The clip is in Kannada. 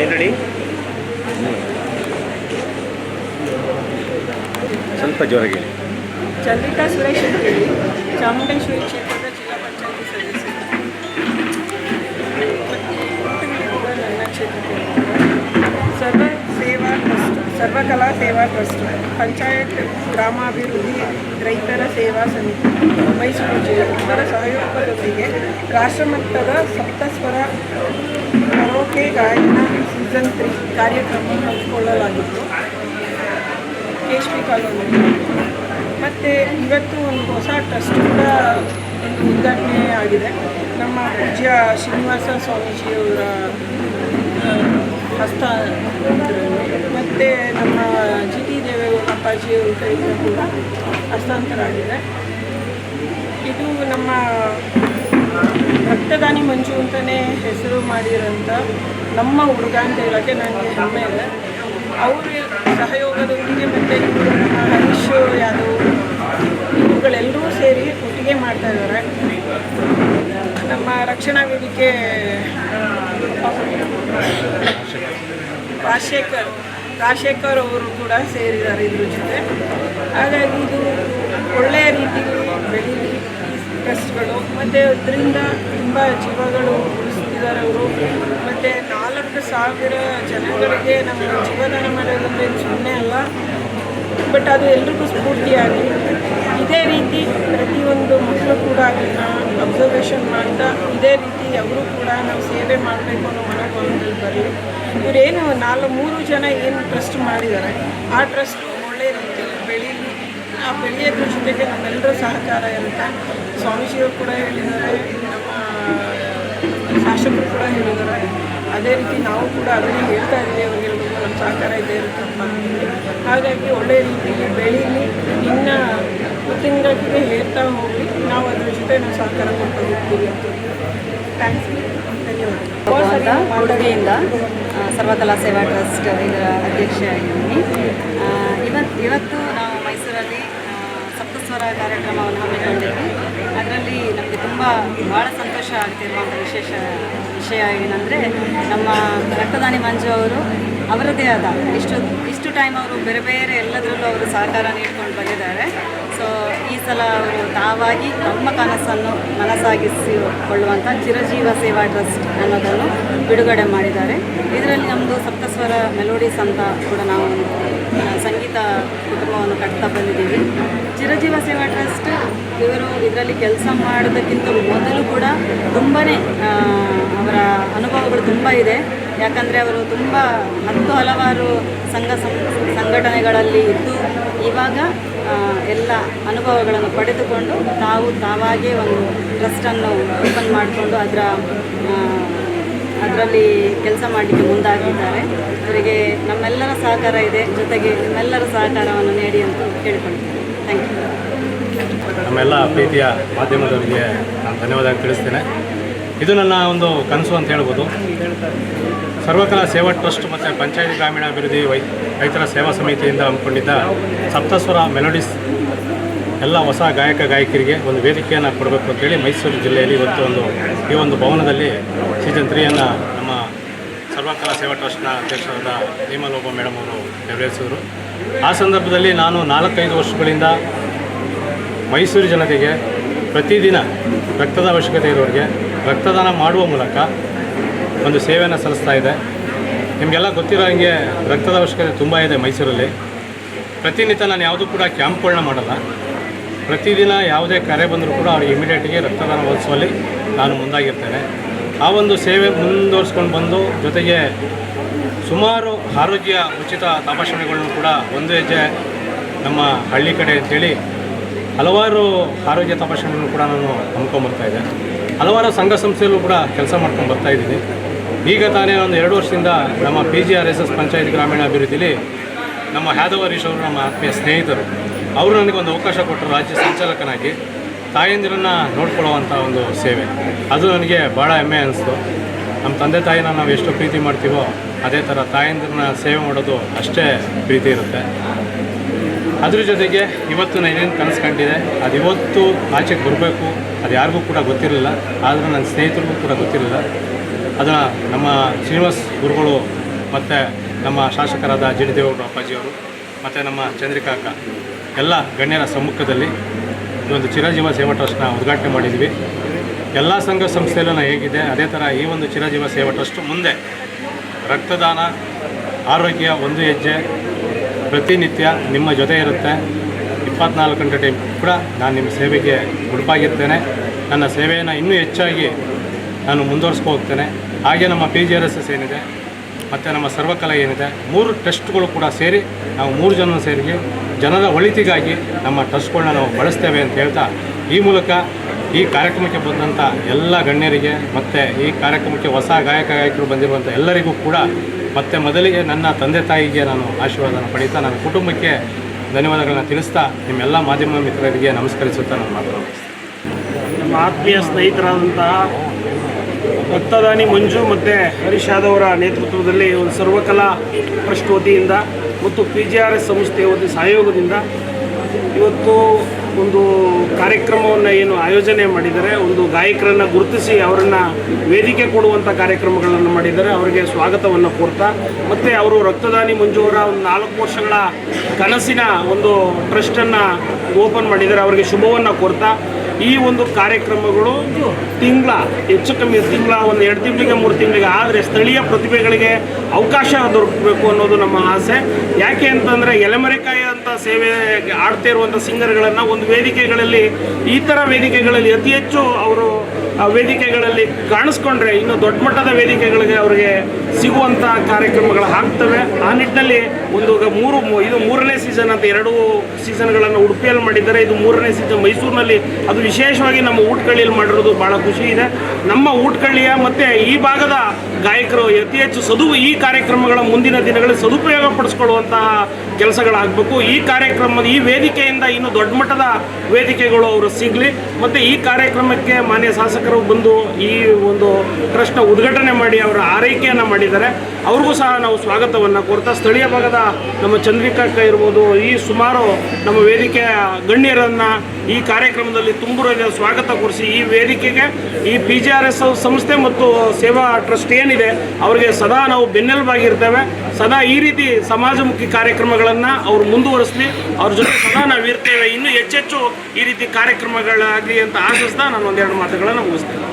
ಏನು ರೆಡಿ? ಸ್ವಲ್ಪ ಜೋರಾಗಿ ಹೇಳಿ. ಚಂದ್ರಿಕಾ ಸುರೇಶ್ ಅಂತೇಳಿ ಚಾಮುಂಡೇಶ್ವರಿ ಕ್ಷೇತ್ರದ ಜಿಲ್ಲಾ ಪಂಚಾಯತಿ ಸದಸ್ಯರು. ಮತ್ತು ನನ್ನ ಕ್ಷೇತ್ರಕ್ಕೆ ಸರ್ವಕಲಾ ಸೇವಾ ಟ್ರಸ್ಟ್, ಪಂಚಾಯತ್ ಗ್ರಾಮಾಭಿವೃದ್ಧಿ ರೈತರ ಸೇವಾ ಸಮಿತಿ ಮೈಸೂರು ಜಿಲ್ಲೆ ಇದರ ಸಹಯೋಗದೊಂದಿಗೆ ರಾಷ್ಟ್ರಮಟ್ಟದ ಸಪ್ತಸ್ವರ ಕರೋಕೆ ಗಾಯನ ಸೀಸನ್ 3 ಕಾರ್ಯಕ್ರಮ ಹಮ್ಮಿಕೊಳ್ಳಲಾಗಿತ್ತು KSP ಕಾಲೋನಿ. ಮತ್ತು ಇವತ್ತು ಒಂದು ಹೊಸ ಟ್ರಸ್ಟ್ ಕೂಡ ಒಂದು ಉದ್ಘಾಟನೆ ಆಗಿದೆ. ನಮ್ಮ ಪೂಜ್ಯ ಶ್ರೀನಿವಾಸ ಸ್ವಾಮೀಜಿಯವರ ಹಸ್ತ ಮತ್ತು ನಮ್ಮ GT ದೇವೇಗೌಡ ಅಪ್ಪಾಜಿಯವರ ಕೈಯಿಂದ ಕೂಡ ಹಸ್ತಾಂತರ ಆಗಿದೆ. ಇದು ನಮ್ಮ ರಕ್ತದಾನಿ ಮಂಜು ಅಂತಲೇ ಹೆಸರು ಮಾಡಿರೋಂಥ ನಮ್ಮ ಹುಡುಗ ಅಂತ ಹೇಳೋಕ್ಕೆ ನನಗೆ ಹೆಮ್ಮೆ ಇದೆ. ಅವರ ಸಹಯೋಗದೊಂದಿಗೆ ಮತ್ತು ಹರೀಶ್ ಯಾದವ್ ಇವುಗಳೆಲ್ಲರೂ ಸೇರಿ ಒಟ್ಟಿಗೆ ಮಾಡ್ತಾಯಿದ್ದಾರೆ. ನಮ್ಮ ರಕ್ಷಣಾ ವೇದಿಕೆ ರಾಜಶೇಖರ್ ಅವರು ಕೂಡ ಸೇರಿದ್ದಾರೆ ಇದ್ರ ಜೊತೆ. ಹಾಗಾಗಿ ಇದು ಒಳ್ಳೆಯ ರೀತಿಯಲ್ಲಿ ಬೆಳೀಲಿ ಟ್ರಸ್ಟ್ಗಳು, ಮತ್ತು ಅದರಿಂದ ತುಂಬ ಜೀವಗಳು ಉಳಿಸ್ತಿದ್ದಾರೆ ಅವರು. ಮತ್ತು 4,000 ಜನಗಳಿಗೆ ನಮ್ಮ ಜೀವದಾನ ಮಾಡೋದಂದ್ರೆ ಸುಮ್ಮನೆ ಅಲ್ಲ, ಬಟ್ ಅದು ಎಲ್ರಿಗೂ ಸ್ಫೂರ್ತಿಯಾಗಿ ಇದೇ ರೀತಿ ಪ್ರತಿಯೊಂದು ಮಕ್ಕಳು ಕೂಡ ಅದನ್ನು ಅಬ್ಸರ್ವೇಷನ್ ಮಾಡ್ತಾ ಇದೇ ರೀತಿ ಅವರು ಕೂಡ ನಾವು ಸೇವೆ ಮಾಡಬೇಕು ಅನ್ನೋ ಮನೋಭಾವದಲ್ಲಿ ಬರಲಿ. ಇವರೇನು 3 ಜನ ಏನು ಟ್ರಸ್ಟ್ ಮಾಡಿದ್ದಾರೆ, ಆ ಟ್ರಸ್ಟು ಒಳ್ಳೆಯ ರೀತಿಯಲ್ಲಿ ಬೆಳೀಲಿ. ಆ ಬೆಳೆಯೋದ್ರ ಜೊತೆಗೆ ನಮ್ಮೆಲ್ಲರೂ ಸಹಕಾರ ಇರುತ್ತೆ. ಸ್ವಾಮೀಜಿಯವರು ಕೂಡ ಹೇಳಿದ್ದಾರೆ, ನಮ್ಮ ಶಾಸಕರು ಕೂಡ ಹೇಳಿದ್ದಾರೆ. ಅದೇ ರೀತಿ ನಾವು ಕೂಡ ಅದನ್ನೇ ಹೇಳ್ತಾ ಇದ್ದೀವಿ ಅವರಿಗೆಲ್ರಿಗೂ, ನಮ್ಮ ಸಹಕಾರ ಇದ್ದೇ ಇರುತ್ತಪ್ಪ. ಹಾಗಾಗಿ ಒಳ್ಳೆಯ ರೀತಿಯಲ್ಲಿ ಬೆಳೀಲಿ, ಇನ್ನು ಉತ್ತುಂಗಕ್ಕೆ ಹೇಳ್ತಾ ಹೋಗಿ ನಾವು ಅದ್ರ ಜೊತೆ ನಾವು ಸಹಕಾರ ಕೊಡ್ತಾ ಹೋಗ್ತೀವಿ ಅಂತ. ಥ್ಯಾಂಕ್ಸ್, ಧನ್ಯವಾದ. ಉಡುಪಿಯಿಂದ ಸರ್ವಕಲಾ ಸೇವಾ ಟ್ರಸ್ಟ್ ಇದರ ಅಧ್ಯಕ್ಷೆಯಾಗಿದ್ದೀನಿ. ಇವತ್ತು ನಾವು ಮೈಸೂರಲ್ಲಿ ಸಪ್ತಸ್ವರ ಕಾರ್ಯಕ್ರಮವನ್ನು ಹಮ್ಮಿಕೊಂಡಿದ್ವಿ. ಅದರಲ್ಲಿ ನಮಗೆ ಭಾಳ ಸಂತೋಷ ಆಗ್ತಿರುವಂಥ ವಿಷಯ ಏನಂದರೆ, ನಮ್ಮ ರಕ್ತದಾನಿ ಮಂಜು ಅವರು ಅವರದ್ದೇ ಆದ ಇಷ್ಟು ಟೈಮ್ ಅವರು ಬೇರೆ ಬೇರೆ ಎಲ್ಲದರಲ್ಲೂ ಅವರು ಸಹಕಾರ ನೀಡ್ಕೊಂಡು ಬಂದಿದ್ದಾರೆ. ಸೊ ಈ ಸಲ ಅವರು ತಾವಾಗಿ ನಮ್ಮ ಕನಸನ್ನು ಮನಸ್ಸಾಗಿಸಿಕೊಳ್ಳುವಂಥ ಚಿರಜೀವ ಸೇವಾ ಟ್ರಸ್ಟ್ ಅನ್ನೋದನ್ನು ಬಿಡುಗಡೆ ಮಾಡಿದ್ದಾರೆ. ಇದರಲ್ಲಿ ನಮ್ಮದು ಸಪ್ತಸ್ವರ ಮೆಲೋಡೀಸ್ ಅಂತ ಕೂಡ ನಾವು ಸಂಗೀತ ಕುಟುಂಬವನ್ನು ಕಟ್ತಾ ಬಂದಿದ್ದೀವಿ. ಚಿರಜೀವ ಸೇವಾ ಟ್ರಸ್ಟ್ ಇವರು ಇದರಲ್ಲಿ ಕೆಲಸ ಮಾಡೋದಕ್ಕಿಂತ ಮೊದಲು ಕೂಡ ತುಂಬಾ ಅವರ ಅನುಭವಗಳು ತುಂಬ ಇದೆ. ಯಾಕಂದರೆ ಅವರು ತುಂಬ ಹಲವಾರು ಸಂಘಟನೆಗಳಲ್ಲಿ ಇದ್ದು ಇವಾಗ ಎಲ್ಲ ಅನುಭವಗಳನ್ನು ಪಡೆದುಕೊಂಡು ತಾವಾಗೇ ಒಂದು ಟ್ರಸ್ಟನ್ನು ಓಪನ್ ಮಾಡಿಕೊಂಡು ಅದರಲ್ಲಿ ಕೆಲಸ ಮಾಡಲಿಕ್ಕೆ ಮುಂದಾಗಿದ್ದಾರೆ. ಅವರಿಗೆ ನಮ್ಮೆಲ್ಲರ ಸಹಕಾರ ಇದೆ, ಜೊತೆಗೆ ನಿಮ್ಮೆಲ್ಲರ ಸಹಕಾರವನ್ನು ನೀಡಿ ಅಂತ ಕೇಳಿಕೊಳ್ತೇನೆ. Thank you. ನಮ್ಮೆಲ್ಲ ಪ್ರೀತಿಯ ಮಾಧ್ಯಮದವರಿಗೆ ನಾನು ಧನ್ಯವಾದ ತಿಳಿಸ್ತೇನೆ. ಇದು ನನ್ನ ಒಂದು ಕನಸು ಅಂತ ಹೇಳ್ಬೋದು. ಸರ್ವಕಲಾ ಸೇವಾ ಟ್ರಸ್ಟ್ ಮತ್ತು ಪಂಚಾಯತ್ ಗ್ರಾಮೀಣಾಭಿವೃದ್ಧಿ ರೈತರ ಸೇವಾ ಸಮಿತಿಯಿಂದ ಹಮ್ಮಿಕೊಂಡಿದ್ದ ಸಪ್ತಸ್ವರ ಮೆಲೋಡೀಸ್ ಎಲ್ಲ ಹೊಸ ಗಾಯಕರಿಗೆ ಒಂದು ವೇದಿಕೆಯನ್ನು ಕೊಡಬೇಕು ಅಂತೇಳಿ ಮೈಸೂರು ಜಿಲ್ಲೆಯಲ್ಲಿ ಇವತ್ತು ಈ ಒಂದು ಭವನದಲ್ಲಿ ಸೀಸನ್ 3 ನಮ್ಮ ಸರ್ವಕಲಾ ಸೇವಾ ಟ್ರಸ್ಟ್ನ ಅಧ್ಯಕ್ಷರಾದ ನೀಮಲೋಬ ಮೇಡಮ್ ಅವರು ನೆರವೇರಿಸಿದರು. ಆ ಸಂದರ್ಭದಲ್ಲಿ ನಾನು 4-5 ವರ್ಷಗಳಿಂದ ಮೈಸೂರು ಜನತೆಗೆ ಪ್ರತಿದಿನ ರಕ್ತದ ಅವಶ್ಯಕತೆ ಇರೋರಿಗೆ ರಕ್ತದಾನ ಮಾಡುವ ಮೂಲಕ ಒಂದು ಸೇವೆಯನ್ನು ಸಲ್ಲಿಸ್ತಾ ಇದೆ. ನಿಮಗೆಲ್ಲ ಗೊತ್ತಿರೋ ಹಾಗೆ ರಕ್ತದ ಅವಶ್ಯಕತೆ ತುಂಬ ಇದೆ ಮೈಸೂರಲ್ಲಿ. ಪ್ರತಿನಿತ್ಯ ನಾನು ಯಾವುದೂ ಕೂಡ ಕ್ಯಾಂಪ್ಗಳನ್ನ ಮಾಡಲ್ಲ. ಪ್ರತಿದಿನ ಯಾವುದೇ ಕರೆ ಬಂದರೂ ಕೂಡ ಅವ್ರಿಗೆ ಇಮಿಡಿಯೇಟಿಗೆ ರಕ್ತದಾನ ಒದಗಿಸುವಲ್ಲಿ ನಾನು ಮುಂದಾಗಿರ್ತೇನೆ. ಆ ಒಂದು ಸೇವೆ ಮುಂದುವರಿಸ್ಕೊಂಡು ಬಂದು ಜೊತೆಗೆ ಸುಮಾರು ಆರೋಗ್ಯ ಉಚಿತ ತಪಾಸಣೆಗಳನ್ನು ಕೂಡ ಒಂದು ಹೆಜ್ಜೆ ನಮ್ಮ ಹಳ್ಳಿ ಕಡೆ ಅಂತೇಳಿ ಹಲವಾರು ಆರೋಗ್ಯ ತಪಾಸಣೆಗಳನ್ನು ಕೂಡ ನಾನು ಹಮ್ಮಿಕೊಂಡ್ಬರ್ತಾಯಿದ್ದೆ. ಹಲವಾರು ಸಂಘ ಸಂಸ್ಥೆಯಲ್ಲೂ ಕೂಡ ಕೆಲಸ ಮಾಡ್ಕೊಂಡು ಬರ್ತಾಯಿದ್ದೀನಿ. ಈಗ ತಾನೇ ಒಂದು 2 ವರ್ಷದಿಂದ ನಮ್ಮ PGRSS ಪಂಚಾಯತ್ ಗ್ರಾಮೀಣಾಭಿವೃದ್ಧಿಲಿ ನಮ್ಮ ಯಾದವ್ ಹರೀಶ್ ಅವರು ನಮ್ಮ ಆತ್ಮೀಯ ಸ್ನೇಹಿತರು, ಅವರು ನನಗೊಂದು ಅವಕಾಶ ಕೊಟ್ಟರು ರಾಜ್ಯ ಸಂಚಾಲಕನಾಗಿ ತಾಯಂದಿರನ್ನು ನೋಡ್ಕೊಳ್ಳುವಂಥ ಒಂದು ಸೇವೆ. ಅದು ನನಗೆ ಭಾಳ ಹೆಮ್ಮೆ ಅನ್ನಿಸ್ತು. ನಮ್ಮ ತಂದೆ ತಾಯಿನ ನಾವು ಎಷ್ಟು ಪ್ರೀತಿ ಮಾಡ್ತೀವೋ ಅದೇ ಥರ ತಾಯಂದಿರನ್ನ ಸೇವೆ ಮಾಡೋದು ಅಷ್ಟೇ ಪ್ರೀತಿ ಇರುತ್ತೆ. ಅದ್ರ ಜೊತೆಗೆ ಇವತ್ತು ನಾನು ಏನೇನು ಕನಸು ಕಂಡಿದೆ ಅದು ಇವತ್ತು ಆಚೆಗೆ ಬರಬೇಕು, ಅದು ಯಾರಿಗೂ ಕೂಡ ಗೊತ್ತಿರಲಿಲ್ಲ. ಆದರೆ ನನ್ನ ಸ್ನೇಹಿತರಿಗೂ ಕೂಡ ಗೊತ್ತಿರಲಿಲ್ಲ. ಅದನ್ನು ನಮ್ಮ ಶ್ರೀನಿವಾಸ್ ಗುರುಗಳು ಮತ್ತು ನಮ್ಮ ಶಾಸಕರಾದ ಜಿ ಡಿ ದೇವೇಗೌಡರು ಅಪ್ಪಾಜಿಯವರು ಮತ್ತು ನಮ್ಮ ಚಂದ್ರಿಕಾ ಅಕ್ಕ ಎಲ್ಲ ಗಣ್ಯರ ಸಮ್ಮುಖದಲ್ಲಿ ಈ ಒಂದು ಚಿರಜೀವ ಸೇವಾ ಟ್ರಸ್ಟ್ನ ಉದ್ಘಾಟನೆ ಮಾಡಿದ್ವಿ. ಎಲ್ಲ ಸಂಘ ಸಂಸ್ಥೆಯಲ್ಲೂ ಹೇಗಿದೆ ಅದೇ ಥರ ಈ ಒಂದು ಚಿರಜೀವ ಸೇವಾ ಟ್ರಸ್ಟ್ ಮುಂದೆ ರಕ್ತದಾನ, ಆರೋಗ್ಯ ಒಂದು ಹೆಜ್ಜೆ ಪ್ರತಿನಿತ್ಯ ನಿಮ್ಮ ಜೊತೆ ಇರುತ್ತೆ. 24 ಗಂಟೆ ಟೈಮ್ ಕೂಡ ನಾನು ನಿಮ್ಮ ಸೇವೆಗೆ ಮುಡುಪಾಗಿರ್ತೇನೆ. ನನ್ನ ಸೇವೆಯನ್ನು ಇನ್ನೂ ಹೆಚ್ಚಾಗಿ ನಾನು ಮುಂದುವರಿಸ್ಕೊ ಹೋಗ್ತೇನೆ. ಹಾಗೆ ನಮ್ಮ PGRSS ಏನಿದೆ ಮತ್ತು ನಮ್ಮ ಸರ್ವಕಲಾ ಏನಿದೆ 3 ಟ್ರಸ್ಟ್ಗಳು ಕೂಡ ಸೇರಿ ನಾವು 3 ಜನ ಸೇರಿ ಜನರ ಒಳಿತಿಗಾಗಿ ನಮ್ಮ ಟ್ರಸ್ಟ್ಗಳನ್ನ ನಾವು ಬಳಸ್ತೇವೆ ಅಂತ ಹೇಳ್ತಾ, ಈ ಮೂಲಕ ಈ ಕಾರ್ಯಕ್ರಮಕ್ಕೆ ಬಂದಂಥ ಎಲ್ಲ ಗಣ್ಯರಿಗೆ ಮತ್ತು ಈ ಕಾರ್ಯಕ್ರಮಕ್ಕೆ ಹೊಸ ಗಾಯಕರು ಬಂದಿರುವಂಥ ಎಲ್ಲರಿಗೂ ಕೂಡ ಮತ್ತು ಮೊದಲಿಗೆ ನನ್ನ ತಂದೆ ತಾಯಿಗೆ ನಾನು ಆಶೀರ್ವಾದನ ಪಡೀತಾ ನನ್ನ ಕುಟುಂಬಕ್ಕೆ ಧನ್ಯವಾದಗಳನ್ನ ತಿಳಿಸ್ತಾ ನಿಮ್ಮೆಲ್ಲ ಮಾಧ್ಯಮ ಮಿತ್ರರಿಗೆ ನಮಸ್ಕರಿಸುತ್ತಾ ನಾನು ಮಾತನಾಡ್ತೀನಿ. ನಮ್ಮ ಆತ್ಮೀಯ ಸ್ನೇಹಿತರಾದಂತಹ ರಕ್ತದಾನಿ ಮಂಜು ಮತ್ತು ಹರೀಶ್ ಯಾದವ್ ಅವರ ನೇತೃತ್ವದಲ್ಲಿ ಒಂದು ಸರ್ವಕಲಾ ಟ್ರಸ್ಟ್ ವತಿಯಿಂದ ಮತ್ತು PGRS ಸಂಸ್ಥೆಯ ಸಹಯೋಗದಿಂದ ಇವತ್ತು ಒಂದು ಕಾರ್ಯಕ್ರಮವನ್ನು ಏನು ಆಯೋಜನೆ ಮಾಡಿದ್ದಾರೆ, ಒಂದು ಗಾಯಕರನ್ನು ಗುರುತಿಸಿ ಅವರನ್ನು ವೇದಿಕೆ ಕೊಡುವಂಥ ಕಾರ್ಯಕ್ರಮಗಳನ್ನು ಮಾಡಿದ್ದಾರೆ. ಅವರಿಗೆ ಸ್ವಾಗತವನ್ನು ಕೋರ್ತಾ ಮತ್ತು ಅವರು ರಕ್ತದಾನಿ ಮಂಜು ಅವರ ಒಂದು 4 ವರ್ಷಗಳ ಕನಸಿನ ಒಂದು ಟ್ರಸ್ಟನ್ನು ಓಪನ್ ಮಾಡಿದ್ದಾರೆ. ಅವರಿಗೆ ಶುಭವನ್ನು ಕೋರ್ತಾ ಈ ಒಂದು ಕಾರ್ಯಕ್ರಮಗಳು ಹೆಚ್ಚು ಕಮ್ಮಿ ಒಂದು 2 ತಿಂಗಳಿಗೆ 3 ತಿಂಗಳಿಗೆ ಆದರೆ ಸ್ಥಳೀಯ ಪ್ರತಿಭೆಗಳಿಗೆ ಅವಕಾಶ ದೊರಕಬೇಕು ಅನ್ನೋದು ನಮ್ಮ ಆಸೆ. ಯಾಕೆ ಅಂತಂದರೆ ಎಲೆಮರೆಕಾಯಿ ಅಂತ ಸೇವೆ ಆಡ್ತಾ ಇರುವಂಥ ಸಿಂಗರ್ಗಳನ್ನು ಒಂದು ವೇದಿಕೆಗಳಲ್ಲಿ, ಈ ಥರ ವೇದಿಕೆಗಳಲ್ಲಿ ಅತಿ ಹೆಚ್ಚು ಅವರು ವೇದಿಕೆಗಳಲ್ಲಿ ಕಾಣಿಸ್ಕೊಂಡ್ರೆ ಇನ್ನು ದೊಡ್ಡ ಮಟ್ಟದ ವೇದಿಕೆಗಳಿಗೆ ಅವರಿಗೆ ಸಿಗುವಂಥ ಕಾರ್ಯಕ್ರಮಗಳು ಆಗ್ತವೆ. ಆ ನಿಟ್ಟಿನಲ್ಲಿ ಒಂದು ಇದು 3ನೇ ಸೀಸನ್ ಅಂತ 2 ಸೀಸನ್ಗಳನ್ನು ಉಡುಪಿಯಲ್ಲಿ ಮಾಡಿದ್ದಾರೆ. ಇದು 3ನೇ ಸೀಸನ್ ಮೈಸೂರಿನಲ್ಲಿ. ಅದು ವಿಶೇಷವಾಗಿ ನಮ್ಮ ಊಟಕಳ್ಳಿಯಲ್ಲಿ ಮಾಡಿರೋದು ಭಾಳ ಖುಷಿ ಇದೆ. ನಮ್ಮ ಊಟಕಳ್ಳಿಯ ಮತ್ತು ಈ ಭಾಗದ ಗಾಯಕರು ಅತಿ ಹೆಚ್ಚು ಈ ಕಾರ್ಯಕ್ರಮಗಳ ಮುಂದಿನ ದಿನಗಳಲ್ಲಿ ಸದುಪಯೋಗ ಪಡಿಸ್ಕೊಳ್ಳುವಂತಹ ಕೆಲಸಗಳಾಗಬೇಕು. ಈ ವೇದಿಕೆಯಿಂದ ಇನ್ನು ದೊಡ್ಡ ಮಟ್ಟದ ವೇದಿಕೆಗಳು ಅವರು ಸಿಗಲಿ. ಮತ್ತು ಈ ಕಾರ್ಯಕ್ರಮಕ್ಕೆ ಮಾನ್ಯ ಶಾಸಕರು ಬಂದು ಈ ಒಂದು ಟ್ರಸ್ಟ್ನ ಉದ್ಘಾಟನೆ ಮಾಡಿ ಅವರ ಆರೈಕೆಯನ್ನು ಮಾಡಿದ್ದಾರೆ. ಅವ್ರಿಗೂ ಸಹ ನಾವು ಸ್ವಾಗತವನ್ನು ಕೋರ್ತಾ, ಸ್ಥಳೀಯ ಭಾಗದ ನಮ್ಮ ಚಂದ್ರಿಕಾ ಅಕ್ಕ ಇರ್ಬೋದು, ಈ ಸುಮಾರು ನಮ್ಮ ವೇದಿಕೆಯ ಗಣ್ಯರನ್ನು ಈ ಕಾರ್ಯಕ್ರಮದಲ್ಲಿ ತುಂಬುವುದರ ಸ್ವಾಗತ ಕೋರಿಸಿ ಈ ವೇದಿಕೆಗೆ ಈ PGRS ಸಂಸ್ಥೆ ಮತ್ತು ಸೇವಾ ಟ್ರಸ್ಟ್ ಏನಿದೆ ಅವರಿಗೆ ಸದಾ ನಾವು ಬೆನ್ನೆಲುಬಾಗಿರ್ತೇವೆ. ಸದಾ ಈ ರೀತಿ ಸಮಾಜಮುಖಿ ಕಾರ್ಯಕ್ರಮಗಳನ್ನು ಅವರು ಮುಂದುವರಿಸಲಿ, ಅವ್ರ ಜೊತೆ ಸದಾ ನಾವು ಇರ್ತೇವೆ. ಇನ್ನೂ ಹೆಚ್ಚೆಚ್ಚು ಈ ರೀತಿ ಕಾರ್ಯಕ್ರಮಗಳಾಗಲಿ ಅಂತ ಆಶಿಸ್ತಾ ನಾನು 2 ಮಾತುಗಳನ್ನು ಮುಗಿಸ್ತೇನೆ.